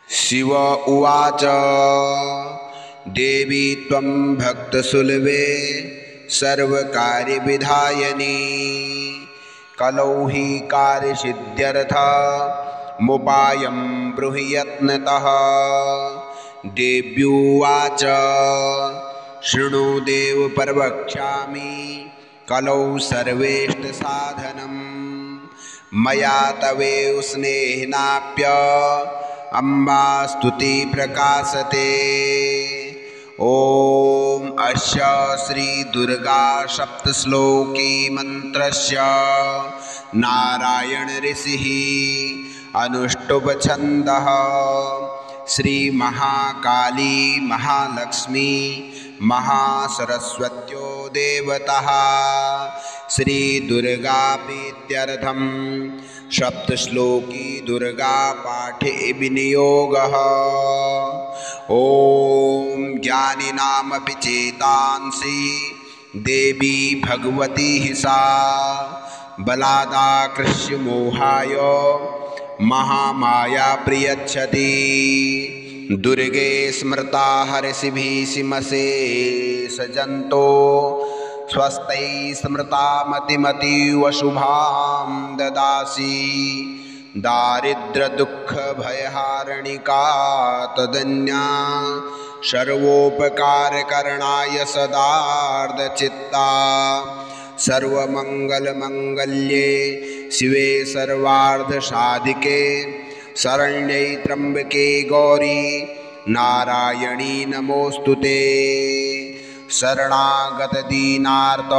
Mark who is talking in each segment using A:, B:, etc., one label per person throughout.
A: शिव उवाच देवी त्वं भक्तसुलभे सर्वकार्यविधायिनी कलौ हि कार्यसिद्ध्यर्थमुपायं ब्रूहि यत्नतः। देव्युवाच शृणु देव प्रवक्ष्यामि कलौ सर्वेष्टसाधनं मया तवेव स्नेहेनाप्य अम्बा स्तुति प्रकाशते। ॐ अस्य श्री दुर्गा सप्तश्लोकी मंत्रस्य नारायण ऋषिः अनुष्टुप छन्दः। श्री महाकाली महालक्ष्मी महासरस्वत्यो देवतः श्री दुर्गा प्रीत्यर्थं सप्तश्लोकी दुर्गा पाठे विनियोगः। ॐ ज्ञानिनामपि चेतांसि देवी भगवती सा बलादाकृष्य मोहाय महामाया प्रयच्छति। दुर्गे स्मृता हर्षिभिषिमशेषजन्तो स्वस्तै स्मृता मतिमतीवशुभां ददासि। दारिद्र्यदुःखभयहारिणिका तदन्या सर्वोपकारकरणाय सदार्धचित्ता। सर्वमङ्गलमङ्गल्ये शिवे सर्वार्धसाधिके शरण्ये त्र्यम्बके गौरी नारायणी नमोऽस्तुते। शरणागतदीनार्त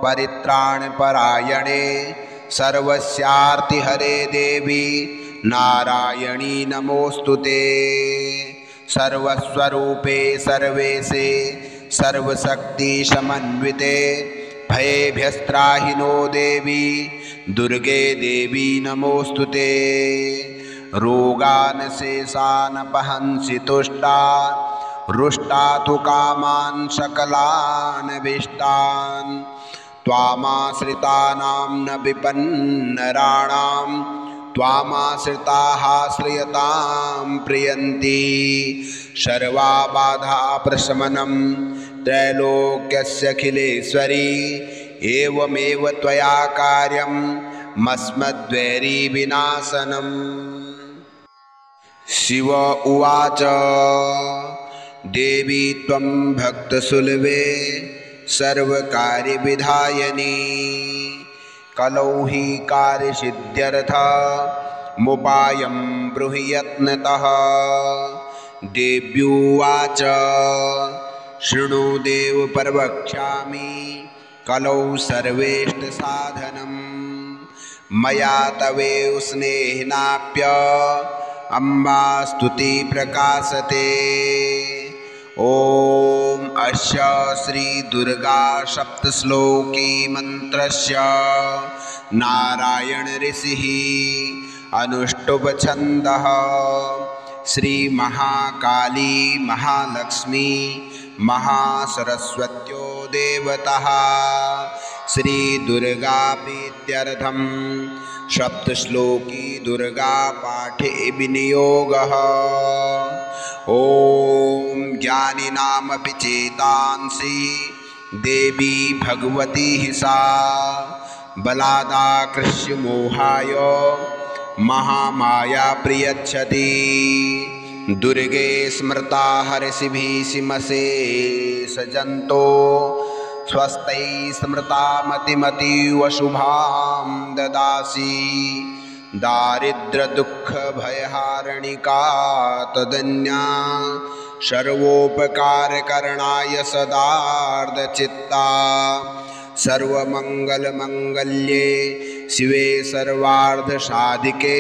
A: परित्राणपरायणे सर्वस्यार्तिहरे देवी नारायणी नमोऽस्तुते। सर्वस्वरूपे सर्वेशे सर्वशक्तिसमन्विते भयेभ्यस्त्राहिनो देवी दुर्गे देवी नमोऽस्तुते। रोगान् शेषान् पहंसि तुष्टा रुष्टा तु कामान् सकलान् अभीष्टान्। त्वामाश्रितानां न विपन्नराणां त्वामाश्रिताः श्रियतां प्रियन्ति। सर्वाबाधा प्रशमनं त्रैलोक्यस्यखिलेश्वरी एवमेव त्वया कार्यं मस्मद्वैरीविनाशनम्। शिव उवाच देवी त्वं भक्तसुलभे सर्वकार्यविधायिनी कलौ हि कार्यसिद्ध्यर्थमुपायं ब्रूहि यत्नतः। देव्युवाच शृणु देव प्रवक्ष्यामि कलौ सर्वेष्टसाधनं मया तवेव स्नेहेनाप्य अम्बा स्तुति प्रकाशते। ॐ अस्य श्री दुर्गा सप्तश्लोकी मंत्रस्य नारायण ऋषिः अनुष्टुप छन्दः। श्री महाकाली महालक्ष्मी महासरस्वत्यो देवतः श्री दुर्गा प्रीत्यर्थं सप्तश्लोकी दुर्गा पाठे विनियोगः। ॐ ज्ञानिनामपि चेतांसि देवी भगवती सा बलादाकृष्य मोहाय महामाया प्रयच्छति। दुर्गे स्मृता हर्षिभिषिमशेषजन्तो स्वस्तै स्मृता मतिमतीवशुभां ददासि। दारिद्र्यदुःखभयहारिणिका तदन्या सर्वोपकारकरणाय सदार्धचित्ता। सर्वमङ्गलमङ्गल्ये शिवे सर्वार्धसाधिके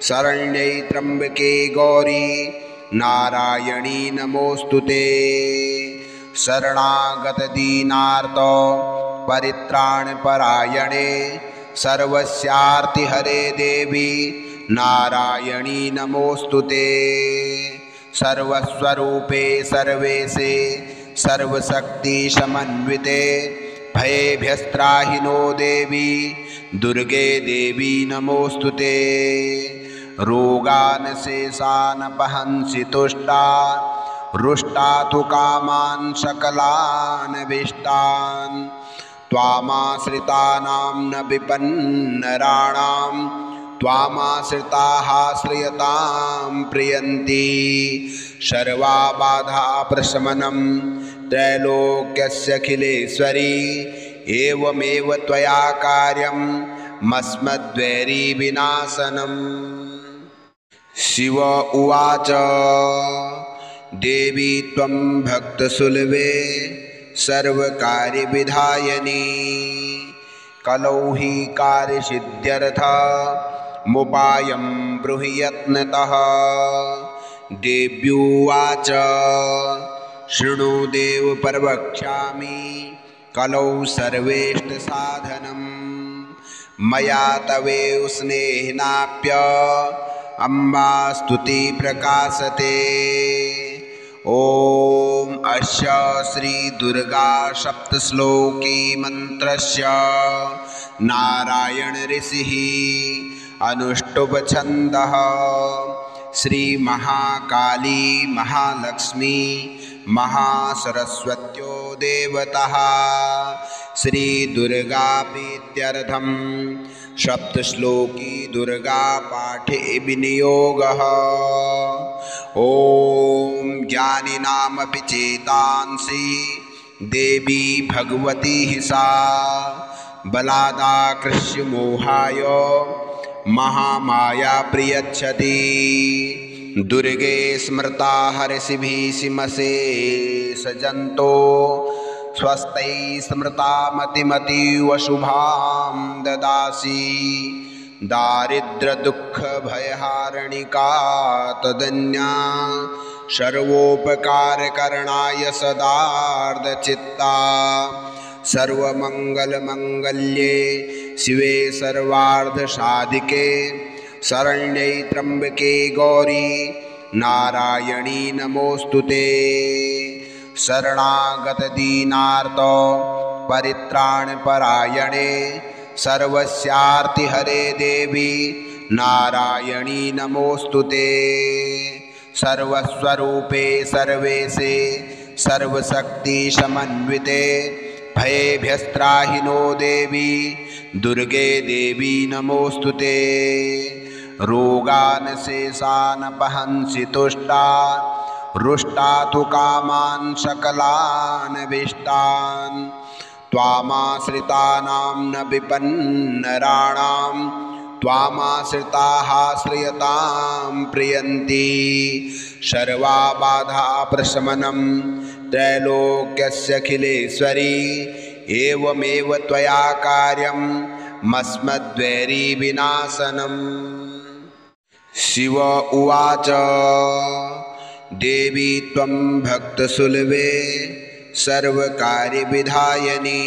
A: शरण्ये त्र्यम्बके गौरी नारायणी नमोऽस्तुते। शरणागतदीनार्त परित्राणपरायणे सर्वस्यार्तिहरे देवी नारायणी नमोऽस्तुते। सर्वस्वरूपे सर्वेशे सर्वशक्तिसमन्विते भयेभ्यस्त्राहिनो देवी दुर्गे देवी नमोऽस्तुते। रोगान् शेषानपहंसि तुष्टा रुष्टा तु कामान् सकलान् अभीष्टान् त्वामाश्रितानां न विपन्नराणां त्वामाश्रिताः श्रियतां प्रियन्ति सर्वा बाधा प्रशमनं त्रैलोक्यस्यखिलेश्वरी एवमेव त्वया कार्यं मस्मद्वैरीविनाशनम्। शिव उवाच देवी त्वं भक्तसुलभे सर्वकार्यविधायिनी कलौ हि कार्यसिद्ध्यर्थमुपायं ब्रूहि यत्नतः। देव्युवाच शृणु देव प्रवक्ष्यामि कलौ सर्वेष्टसाधनं मया तवेव स्नेहेनाप्य अम्बा स्तुति प्रकाशते। ॐ अस्य श्री दुर्गा सप्तश्लोकी मंत्रस्य नारायण ऋषिः अनुष्टुप छन्दः श्री महाकाली महालक्ष्मी महासरस्वत्यो देवतः श्री दुर्गा प्रीत्यर्थं सप्तश्लोकी दुर्गा पाठे विनियोगः। ॐ ज्ञानिनामपि चेतांसि देवी भगवती हि सा बलादाकृष्य मोहाय महामाया प्रयच्छति। दुर्गे स्मृता हर्षिभिषिमशेषजन्तो स्वस्तै स्मृता मतिमतीव शुभां ददासि। दारिद्र्यदुःखभयहारिणिका तदन्या सर्वोपकारकरणाय सदार्धचित्ता। सर्वमङ्गलमङ्गल्ये शिवे सर्वार्धसाधिके शरण्ये त्र्यम्बके गौरी नारायणी नमोऽस्तुते। शरणागतदीनार्त परित्राणपरायणे सर्वस्यार्तिहरे देवी नारायणी नमोऽस्तुते। सर्वस्वरूपे सर्वेशे सर्वशक्तिसमन्विते भयेभ्यस्त्राहिनो देवी दुर्गे देवी नमोऽस्तुते। रोगान् शेषानपहंसि तुष्टा रुष्टा तु कामान् सकलान् अभीष्टान् त्वामाश्रितानां न विपन्नराणां त्वामाश्रिताः श्रियतां प्रियन्ति। सर्वा बाधा प्रशमनं त्रैलोक्यस्यखिलेश्वरी एवमेव त्वया कार्यं मस्मद्वैरीविनाशनम्। शिव उवाच देवी त्वं भक्तसुलभे सर्वकार्यविधायिनी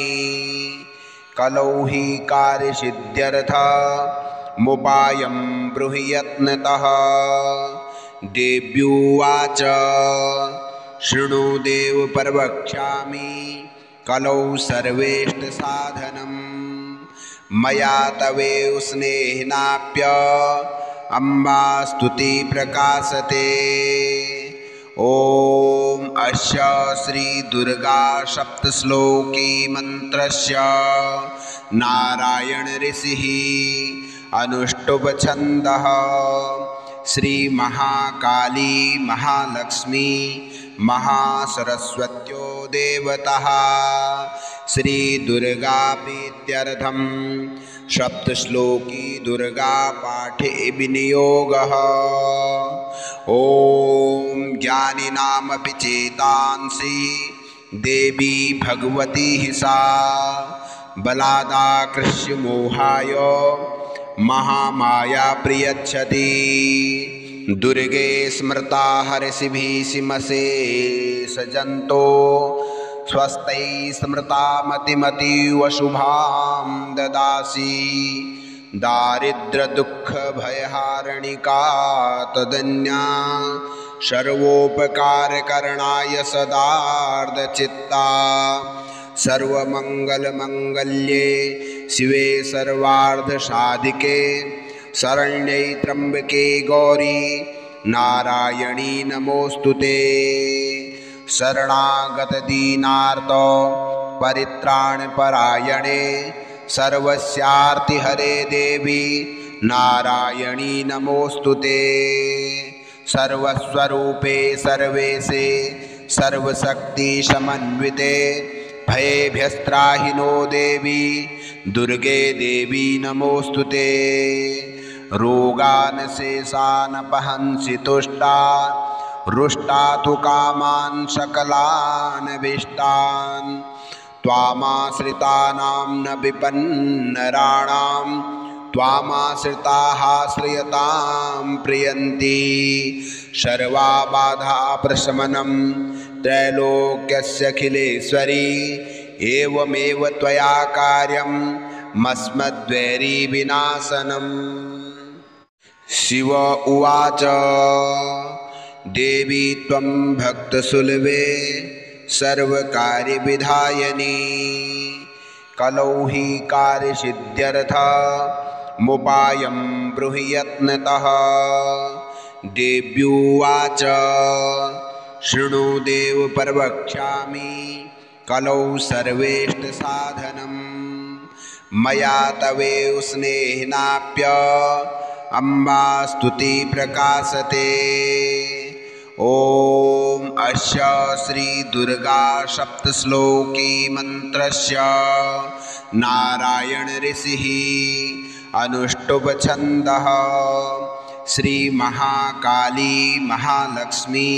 A: कलौ हि कार्यसिद्ध्यर्थमुपायं ब्रूहि यत्नतः। देव्युवाच शृणु देव प्रवक्ष्यामि कलौ सर्वेष्टसाधनं मया तवेव स्नेहेनाप्य अम्बा स्तुति प्रकाशते। ॐ अस्य श्री दुर्गा सप्तश्लोकी मंत्रस्य नारायण ऋषिः अनुष्टुप छन्दः श्री महाकाली महालक्ष्मी महासरस्वत्यो देवतः श्री दुर्गा प्रीत्यर्थं सप्तश्लोकी दुर्गा पाठे विनियोगः। ॐ ज्ञानिनामपि चेतांसि देवी भगवती हि सा बलादाकृष्य मोहाय महामाया प्रयच्छति। दुर्गे स्मृता हर्षिभिषिमशेषजन्तो स्वस्तै स्मृता मतिमतीव शुभां ददासि। दारिद्र्यदुःखभयहारिणिका तदन्या सर्वोपकारकरणाय सदार्धचित्ता। सर्वमङ्गलमङ्गल्ये शिवे सर्वार्धसाधिके शरण्यै त्र्यम्बके गौरी नारायणी नमोस्तुते। शरणागत दीनार्त परित्राणपरायणे सर्वस्यार्तिहरे देवी नारायणी नमोस्तुते। सर्वस्वरूपे सर्वेशे सर्वशक्ति समन्विते भयेभ्यस्त्राहि नो देवी दुर्गे देवी नमोस्तुते। रोगान् शेषान् पहंसि तुष्टा रुष्टा तु कामान् सकलान् अभीष्टान् त्वामाश्रितानां न विपन्नराणां त्वामाश्रिताः श्रियतां प्रियन्ति। सर्वबाधा प्रशमनं त्रैलोक्यस्यखिलेश्वरी एवमेव त्वया कार्यं मस्मद्वैरीविनाशनम्। शिव उवाच देवी त्वं भक्तसुलभे सर्वकार्यविधायिनी कलौ हि कार्यसिद्ध्यर्थमुपायं ब्रूहि यत्नतः। देव्युवाच शृणु देव प्रवक्ष्यामि कलौ सर्वेष्टसाधनं मया तवेव स्नेहेनाप्य अम्बा स्तुति प्रकाशते। ॐ अस्य श्री दुर्गा सप्तश्लोकी मंत्रस्य नारायण ऋषिः अनुष्टुप छन्दः। श्री महाकाली महालक्ष्मी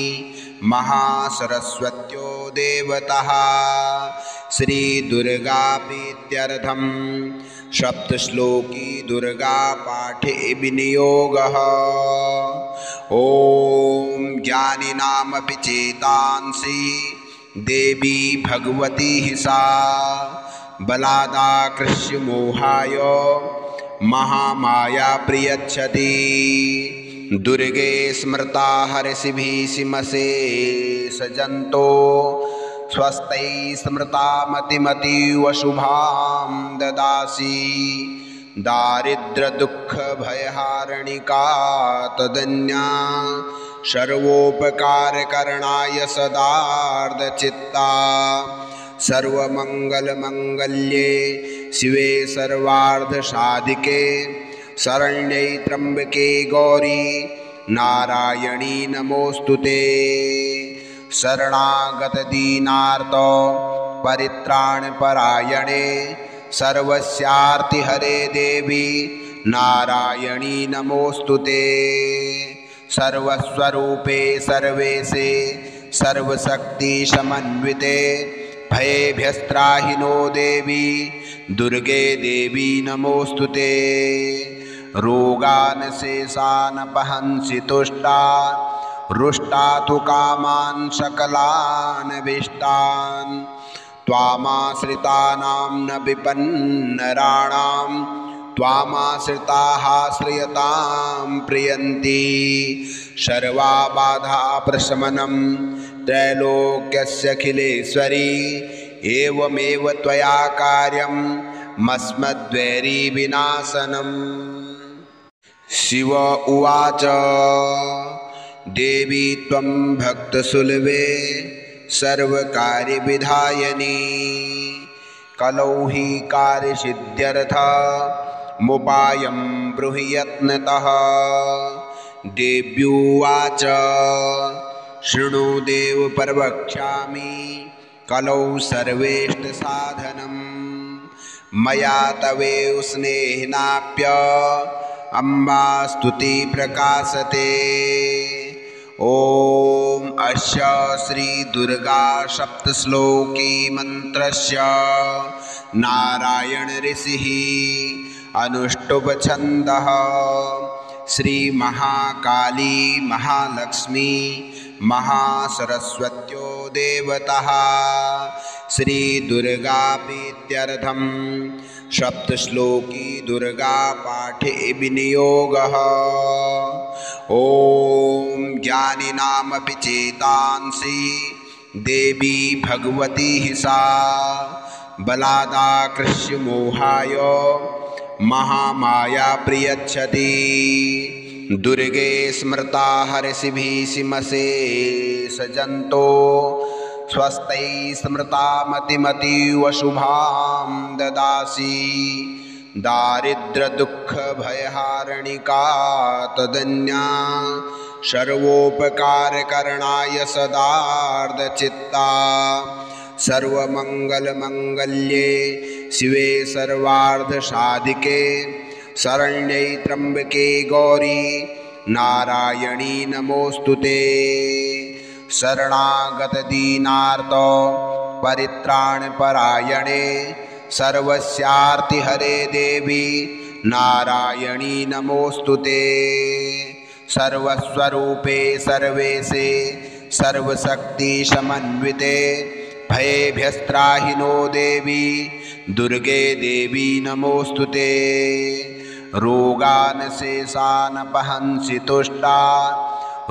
A: महासरस्वत्यो देवतः श्री दुर्गा प्रीत्यर्थं सप्तश्लोकी दुर्गा पाठे विनियोगः। ॐ ज्ञानिनामपि चेतांसि देवी भगवती सा बलादाकृष्य मोहाय महामाया प्रयच्छति। दुर्गे स्मृता हर्षिभिः सिमशेषजन्तो स्वस्तै स्मृता मतिमतीवशुभां ददासि। दारिद्र्यदुःखभयहारिणिका तदन्या सर्वोपकारकरणाय सदार्धचित्ता। सर्वमङ्गलमङ्गल्ये शिवे सर्वार्धसाधिके शरण्यै त्र्यम्बके गौरी नारायणी नमोस्तुते। शरणागत दीनार्त परित्राणपरायणे सर्वस्यार्तिहरे देवी नारायणी नमोस्तुते। सर्वस्वरूपे सर्वेशे सर्वशक्ति समन्विते भयेभ्यस्त्राहि नो देवी दुर्गे देवी नमोस्तुते। रोगान् शेषान् पहंसि तुष्टा रुष्टा तु कामान् सकलान् अभीष्टान् त्वामाश्रितानां न विपन्नराणां त्वामाश्रिताः श्रियतां प्रियन्ति। सर्वबाधा प्रशमनं त्रैलोक्यस्यखिलेश्वरी एवमेव त्वया कार्यं मस्मद्वैरीविनाशनम्। शिव उवाच देवी त्वं भक्तसुलभे सर्वकार्यविधायिनी कलौ हि कार्यसिद्ध्यर्थमुपायं ब्रूहि यत्नतः। देव्युवाच शृणु देव प्रवक्ष्यामि कलौ सर्वेष्टसाधनं मया तवेव स्नेहेनाप्य अम्बा स्तुति प्रकाशते। ॐ अस्य श्री दुर्गा सप्तश्लोकी मंत्रस्य नारायण ऋषिः अनुष्टुप छन्दः। श्री महाकाली महालक्ष्मी महासरस्वत्यो देवतः श्री दुर्गा प्रीत्यर्थं सप्तश्लोकी दुर्गा पाठे विनियोगः। ॐ ज्ञानिनामपि चेतांसि देवी भगवती सा बलादाकृष्य मोहाय महामाया प्रियच्छति दुर्गे स्मृता हर्षिभिषिमशेषजन्तो स्वस्तै स्मृता मतिमतीव शुभां ददासि दारिद्र्यदुःखभयहारिणिका तदन्या सर्वोपकारकरणाय सदार्धचित्ता सर्वमङ्गलमङ्गल्ये शिवे सर्वार्धसाधिके शरण्ये त्र्यम्बके गौरी नारायणी नमोऽस्तुते शरणागतदीनार्त परित्राणपरायणे सर्वस्यार्तिहरे देवी नारायणी नमोऽस्तुते सर्वस्वरूपे सर्वेशे सर्वशक्तिसमन्विते भयेभ्यस्त्राहिनो देवी दुर्गे देवी नमोऽस्तुते रोगान् शेषानपहंसि तुष्टा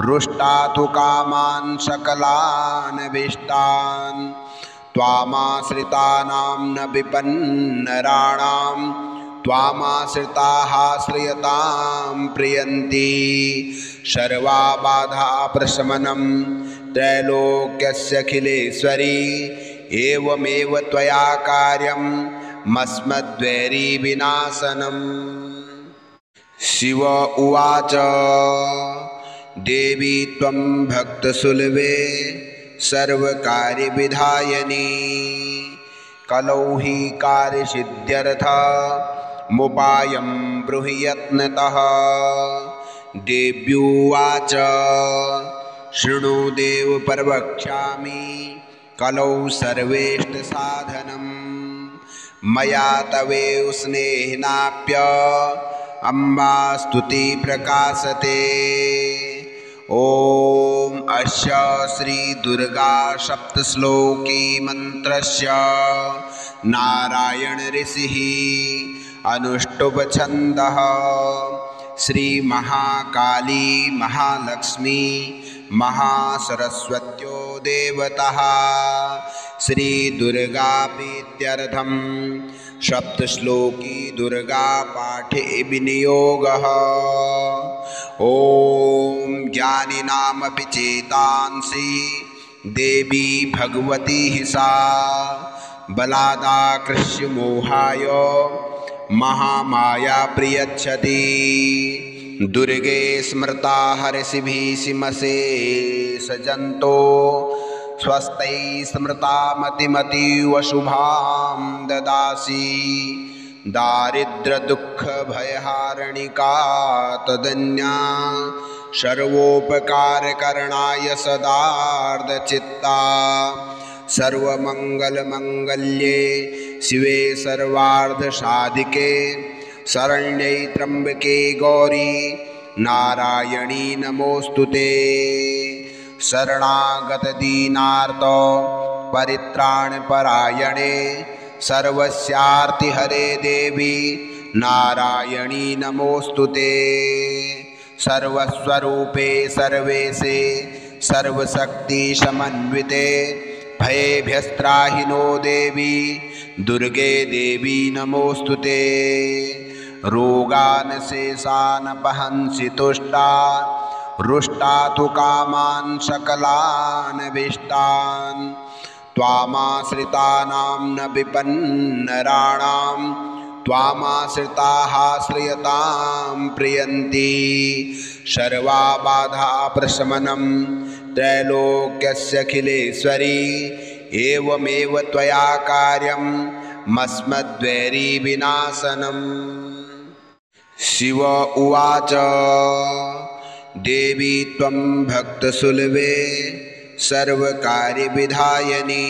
A: रुष्टा तु कामान् सकलान् अभीष्टान् त्वामाश्रितानां न विपन्नराणां त्वामाश्रिताः श्रियतां प्रियन्ति सर्वाबाधा प्रशमनं त्रैलोक्यस्यखिलेश्वरी एवमेव त्वया कार्यं मस्मद्वैरीविनाशनम्। शिव उवाच देवी त्वं भक्तसुलभे सर्वकार्यविधायिनी कलौ हि कार्यसिद्ध्यर्थमुपायं ब्रूहि यत्नतः। देव्युवाच शृणु देव प्रवक्ष्यामि कलौ सर्वेष्टसाधनं मया तवेव स्नेहनाप्य अम्बा स्तुति प्रकाशते। ॐ अस्य श्री दुर्गा सप्तश्लोकी मंत्रस्य नारायण ऋषिः अनुष्टुप छन्दः श्री महाकाली महालक्ष्मी महासरस्वत्यो देवतः श्री दुर्गा प्रीत्यर्थं सप्तश्लोकी दुर्गा पाठे विनियोगः। ॐ ज्ञानिनामपि चेतांसि देवी भगवती हि सा बलादाकृष्य मोहाय महामाया प्रियच्छति दुर्गे स्मृता हर्षिभिषिमशेषजन्तो स्वस्तै स्मृता मतिमतीव शुभां ददासि दारिद्र्यदुःखभयहारिणिका तदन्या सर्वोपकारकरणाय सदार्धचित्ता सर्वमङ्गलमङ्गल्ये शिवे सर्वार्धसाधिके शरण्ये त्र्यम्बके गौरी नारायणी नमोऽस्तुते शरणागतदीनार्त परित्राणपरायणे सर्वस्यार्तिहरे देवी नारायणी नमोऽस्तुते सर्वस्वरूपे सर्वेशे सर्वशक्तिसमन्विते भयेभ्यस्त्राहिनो देवी दुर्गे देवी नमोऽस्तुते रोगान् शेषानपहंसि तुष्टा रुष्टा तु कामान् सकलान् अभीष्टान् त्वामाश्रितानां न विपन्नराणां त्वामाश्रिताः श्रियतां प्रियन्ति सर्वाबाधा प्रशमनं त्रैलोक्यस्यखिलेश्वरी एवमेव त्वया कार्यं मस्मद्वैरीविनाशनम्। शिव उवाच देवी त्वं भक्तसुलभे सर्वकार्यविधायिनी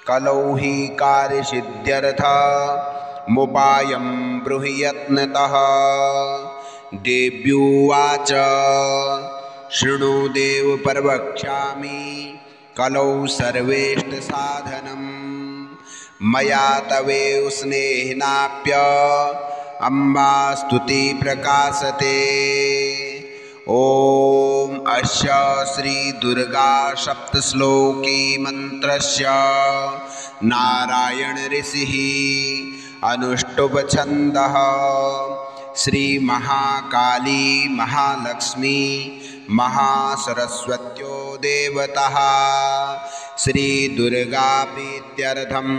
A: कलौ हि कार्यसिद्ध्यर्थमुपायं ब्रूहि यत्नतः। देव्युवाच शृणु देव प्रवक्ष्यामि कलौ सर्वेष्टसाधनं मया तवेव स्नेहनाप्य अम्बा स्तुति प्रकाशते। ॐ अस्य श्री दुर्गा सप्तश्लोकी मंत्रस्य नारायण ऋषिः अनुष्टुप्छन्दः श्री महाकाली महालक्ष्मी महासरस्वत्यो देवतः श्री दुर्गाप्रीत्यर्थं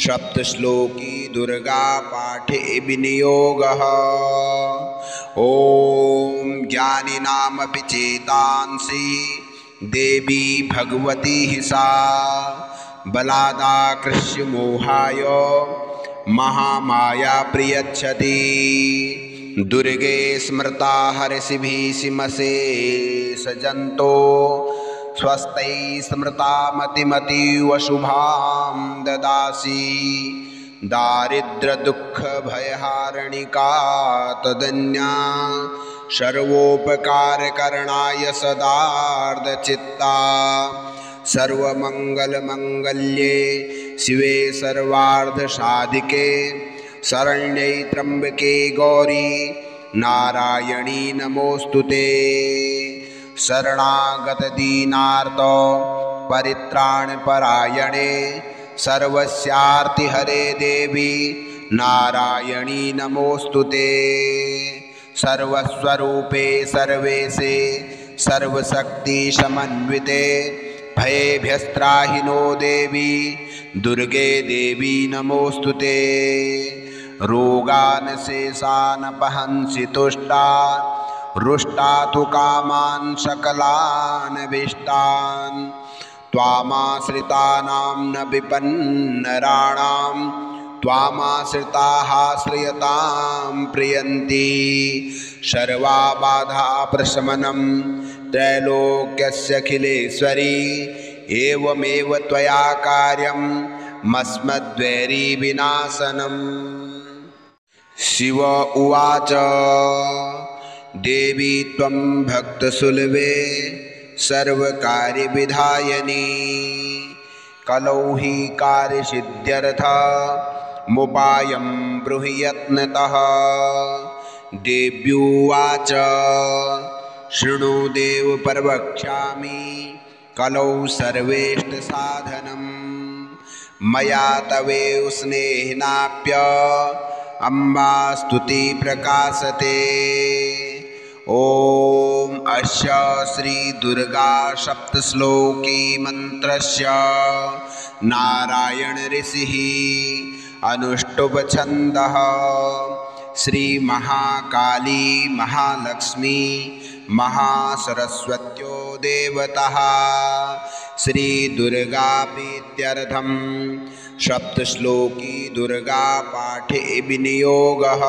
A: सप्तश्लोकी दुर्गा पाठे विनियोगः। ॐ ज्ञानिनामपि चेतांसि देवी भगवती हि सा बलादाकृष्य मोहाय महामाया प्रयच्छति। दुर्गे स्मृता हर्षिभिषिमशेषजन्तो स्वस्तै स्मृता मतिमतीव शुभां ददासि। दारिद्र्यदुःखभयहारिणिका तदन्या सर्वोपकारकरणाय सदार्धचित्ता। सर्वमङ्गलमङ्गल्ये शिवे सर्वार्धसाधिके शरण्ये त्र्यम्बके गौरी नारायणी नमोऽस्तुते। शरणागतदीनार्त परित्राणपरायणे सर्वस्यार्तिहरे देवी नारायणी नमोऽस्तुते। सर्वस्वरूपे सर्वेशे सर्वशक्तिसमन्विते भयेभ्यस्त्राहिनो देवी दुर्गे देवी नमोऽस्तुते। रोगान् शेषानपहंसि तुष्टा रुष्टा तु कामान् सकलान् अभीष्टान्। त्वामाश्रितानां न विपन्नराणां त्वामाश्रिताः श्रियतां प्रियन्ति। सर्वाबाधा प्रशमनं त्रैलोक्यस्यखिलेश्वरी एवमेव त्वया कार्यं मस्मद्वैरीविनाशनम्। शिव उवाच देवी त्वं भक्तसुलभे सर्वकार्यविधायिनी कलौ हि कार्यसिद्ध्यर्थमुपायं ब्रूहि यत्नतः। देव्युवाच शृणु देव प्रवक्ष्यामि कलौ सर्वेष्टसाधनं मया तवेव स्नेहेनाप्य अम्बा स्तुति प्रकाशते। ॐ अस्य श्री दुर्गा सप्तश्लोकी मन्त्रस्य नारायण ऋषिः अनुष्टुप्छन्दः श्री महाकाली महालक्ष्मी महासरस्वत्यो देवतः श्री दुर्गाप्रीत्यर्थं सप्तश्लोकी दुर्गा पाठे विनियोगः।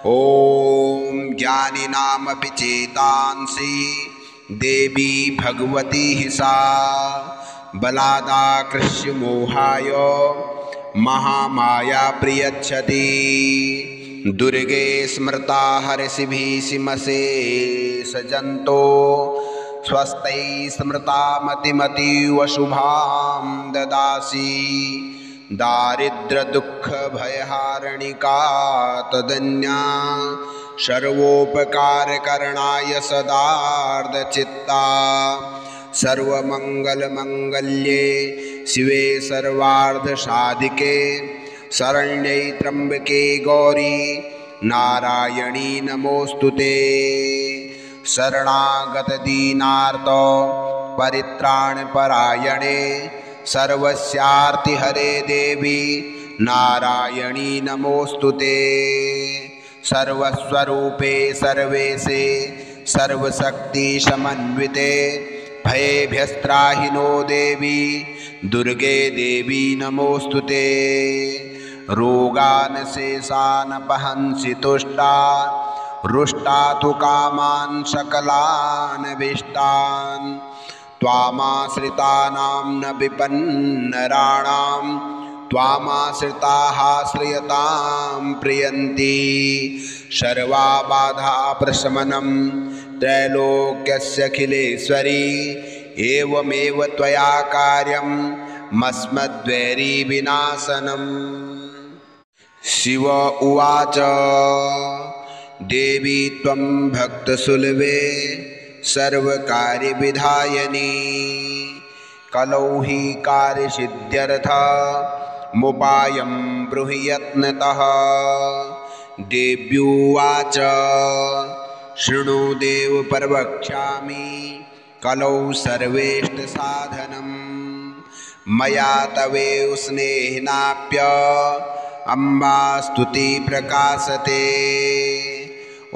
A: ॐ ज्ञानिनामपि चेतांसि देवी भगवती हि सा बलादाकृष्य मोहाय महामाया प्रयच्छति। दुर्गे स्मृता हर्षिभिषिमशेषजन्तो स्वस्तै स्मृता मतिमतीव शुभां ददासि। दारिद्र्यदुःखभयहारिणिका तदन्या सर्वोपकारकरणाय सदार्धचित्ता। सर्वमङ्गलमङ्गल्ये शिवे सर्वार्धसाधिके शरण्ये त्र्यम्बके गौरी नारायणी नमोऽस्तुते। शरणागतदीनार्त परित्राणपरायणे सर्वस्यार्तिहरे देवी नारायणी नमोऽस्तुते। सर्वस्वरूपे सर्वेशे सर्वशक्तिसमन्विते भयेभ्यस्त्राहिनो देवी दुर्गे देवी नमोऽस्तुते। रोगान् शेषानपहंसि तुष्टा रुष्टा तु कामान् सकलान् अभीष्टान्। त्वामाश्रितानां न विपन्नराणां त्वामाश्रिताः श्रियतां प्रियन्ति। सर्वाबाधा प्रशमनं त्रैलोक्यस्यखिलेश्वरी एवमेव त्वया कार्यं मस्मद्वैरीविनाशनम्। शिव उवाच देवी त्वं भक्तसुलभे सर्वकार्यविधायिनी कलौ हि कार्यसिद्ध्यर्थ मुपायं ब्रूहि यत्नतः। देव्युवाच शृणु देव प्रवक्ष्यामि कलौ सर्वेष्टसाधनम्। मया तवेव स्नेहेनाप्य अम्बा स्तुति प्रकाशते।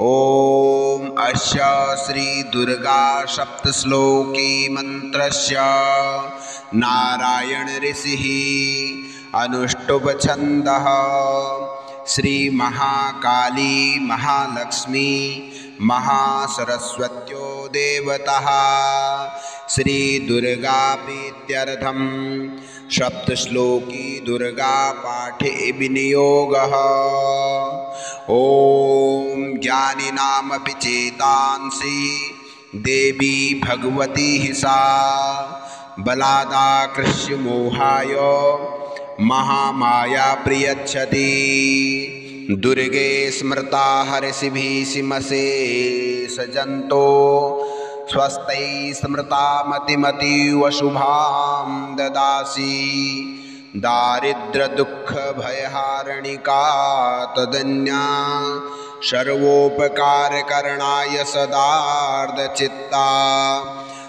A: ॐ अस्य श्री दुर्गा सप्तश्लोकी मंत्रस्य नारायण ऋषिः अनुष्टुप छन्दः। श्री महाकाली महालक्ष्मी महासरस्वत्यो देवतः श्री दुर्गा प्रीत्यर्थं सप्तश्लोकी दुर्गा पाठे विनियोगः। ॐ ज्ञानिनामपि चेतांसि देवी भगवती सा बलादाकृष्य मोहाय महामाया प्रयच्छति। दुर्गे स्मृता हर्षिभिः सिमशेषजन्तो स्वस्तै स्मृता मतिमतीव शुभां ददासि। दारिद्र्यदुःखभयहारिणिका तदन्या सर्वोपकारकरणाय सदार्धचित्ता।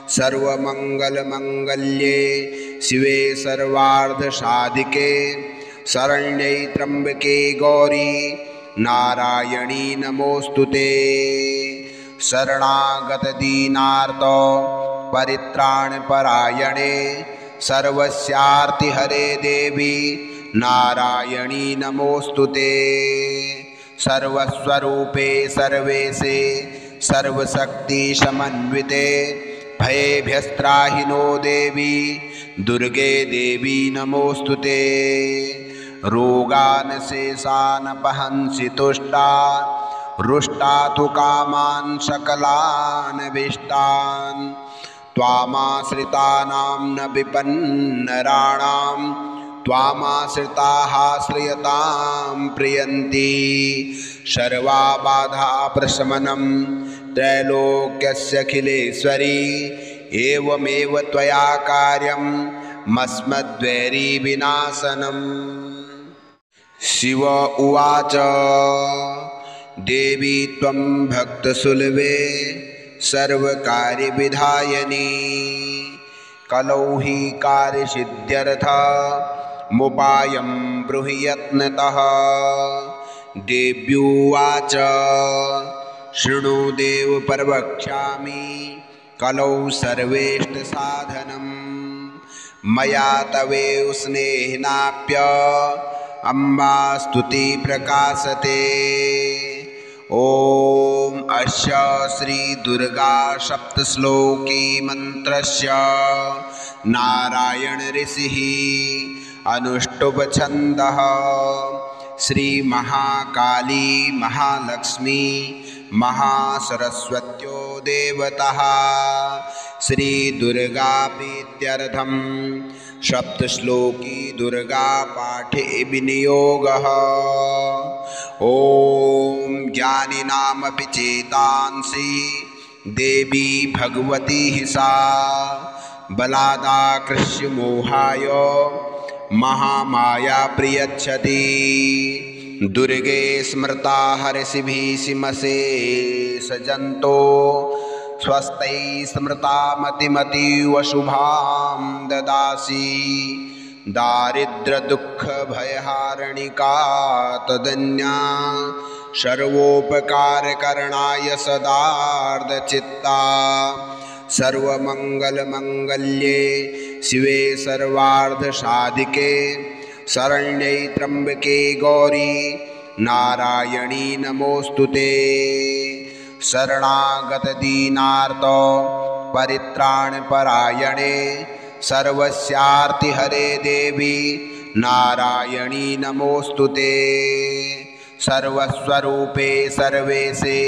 A: सर्वमङ्गलमङ्गल्ये शिवे सर्वार्धसाधिके शरण्ये त्र्यम्बके गौरी नारायणी नमोऽस्तुते। शरणागतदीनार्त परित्राणपरायणे सर्वस्यार्तिहरे देवी नारायणी नमोऽस्तुते। सर्वस्वरूपे सर्वेशे सर्वशक्तिसमन्विते भयेभ्यस्त्राहिनो देवी दुर्गे देवी नमोऽस्तुते। रोगान् शेषानपहंसि तुष्टा रुष्टा तु कामान् सकलान् अभीष्टान्। त्वामाश्रितानां न विपन्नराणां त्वामाश्रिताः श्रियतां प्रियन्ति। सर्वाबाधा प्रशमनं त्रैलोक्यस्यखिलेश्वरी एवमेव त्वया कार्यं मस्मद्वैरीविनाशनम्। शिव उवाच देवी त्वं भक्तसुलभे सर्वकार्यविधायिनी। कलौ हि कार्यसिद्ध्यर्थमुपायं ब्रूहि यत्नतः। देव्युवाच शृणु देव प्रवक्ष्यामि कलौ सर्वेष्टसाधनम्। मया तवेव स्नेहेनाप्य अम्बा स्तुति प्रकाशते। ॐ अस्य श्री दुर्गा सप्तश्लोकी मंत्रस्य नारायण ऋषिः अनुष्टुप छन्दः। श्री महाकाली महालक्ष्मी महासरस्वत्यो देवतः श्री दुर्गा प्रीत्यर्थं सप्तश्लोकी दुर्गा पाठे विनियोगः। ॐ ज्ञानिनामपि चेतांसि देवी भगवती सा बलादाकृष्य मोहाय महामाया प्रयच्छति। दुर्गे स्मृता हर्षिभिः सिमशेषजन्तो स्वस्तै स्मृता मतिमतीव शुभां ददासि। दारिद्र्यदुःखभयहारिणिका तदन्या सर्वोपकारकरणाय सदार्धचित्ता। सर्वमङ्गलमङ्गल्ये शिवे सर्वार्धसाधिके शरण्ये त्र्यम्बके गौरी नारायणी नमोऽस्तुते। शरणागतदीनार्त परित्राणपरायणे सर्वस्यार्तिहरे देवी नारायणी नमोऽस्तुते। सर्वस्वरूपे सर्वेशे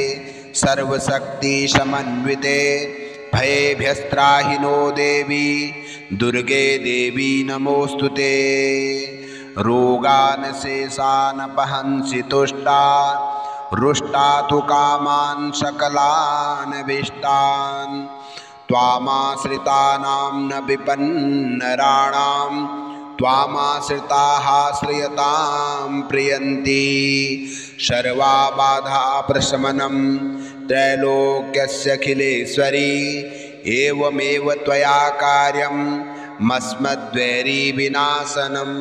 A: सर्वशक्तिसमन्विते भयेभ्यस्त्राहिनो देवी दुर्गे देवी नमोऽस्तुते। रोगान् शेषानपहंसि तुष्टा रुष्टा तु कामान् सकलान् त्वामाश्रिताः श्रियतां प्रियन्ति सर्वा बाधा प्रशमनं त्रैलोक्यस्यखिलेश्वरी एवमेव त्वया कार्यं मस्मद्वैरी विनाशनम्।